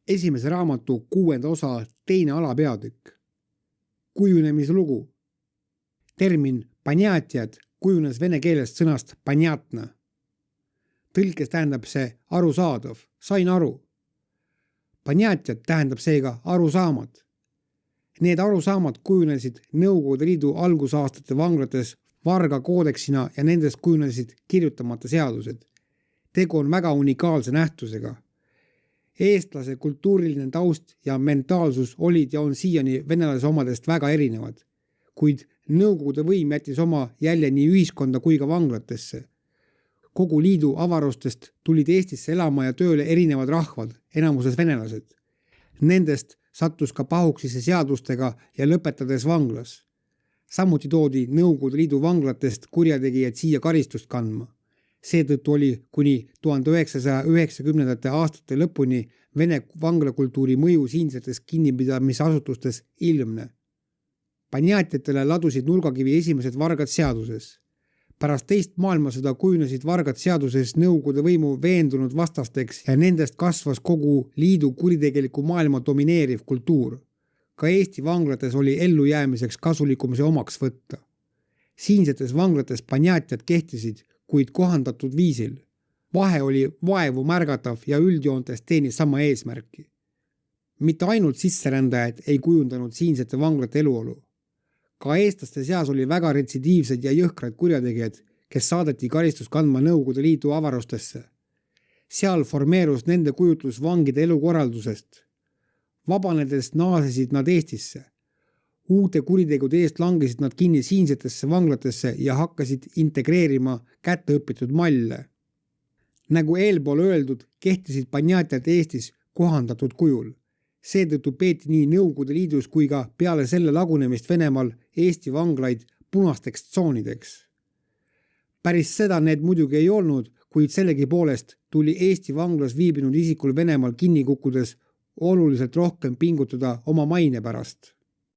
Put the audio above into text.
esimese raamatu 6. osa teine alapeatükk. Kujunemise lugu. Termin panjatjad kujunes vene keelest sõnast panjatna. Tõlkes tähendab see arusaadav, sain aru. Panjatjad tähendab seega arusaamad. Need arusaamad kujunesid Nõukogude Liidu algusaastate vanglates varga koodeksina ja nendest kujunesid kirjutamata seadused. Tegu on väga unikaalse nähtusega. Eestlase kultuuriline taust ja mentaalsus olid ja on siiani venelase omadest väga erinevad, kuid Nõukogude võim jättis oma jälje nii ühiskonda kui ka vanglatesse. Kogu liidu avarustest tulid Eestisse elama ja tööle erinevad rahvad, enamuses venelased. Nendest sattus ka pahuksisse seadustega ja lõpetades vanglas. Samuti toodi Nõukogude Liidu vanglatest kurjategijad siia karistust kandma. Seetõttu oli kuni 1990. aastate lõpuni Vene vanglakultuuri mõju siinsetes kinnipidamisasutustes ilmne. Panjatjatele ladusid nurgakivi esimesed vargad seaduses. Pärast teist maailmasõda kujunesid vargad seaduses Nõukogude võimu veendunud vastasteks ja nendest kasvas kogu liidu kuritegeliku maailma domineeriv kultuur. Ka Eesti vanglates oli ellujäämiseks kasulikum see omaks võtta. Siinsetes vanglates panjatjad kehtisid, kuid kohandatud viisil. Vahe oli vaevu märgatav ja üldjoontes teenis sama eesmärki. Mitte ainult sisserändajad ei kujundanud siinsete vanglate eluolu. Ka eestlaste seas oli väga retsidiivsed ja jõhkrad kurjategijad, kes saadeti karistust kandma Nõukogude Liidu avarustesse. Seal formeerus nende kujutlus vangide elukorraldusest. Vabanedes naasesid nad Eestisse. Uute kuritegude eest langesid nad kinni siinsetesse vanglatesse ja hakkasid integreerima kätteõpitud malle. Nagu eelpool öeldud, kehtisid panjatjad Eestis kohandatud kujul. Seetõttu peeti nii Nõukogude Liidus kui ka peale selle lagunemist Venemaal Eesti vanglaid punasteks tsoonideks. Päris seda need muidugi ei olnud, kuid sellegi poolest tuli Eesti vanglas viibinud isikul Venemaal kinni kukkudes oluliselt rohkem pingutada oma maine pärast.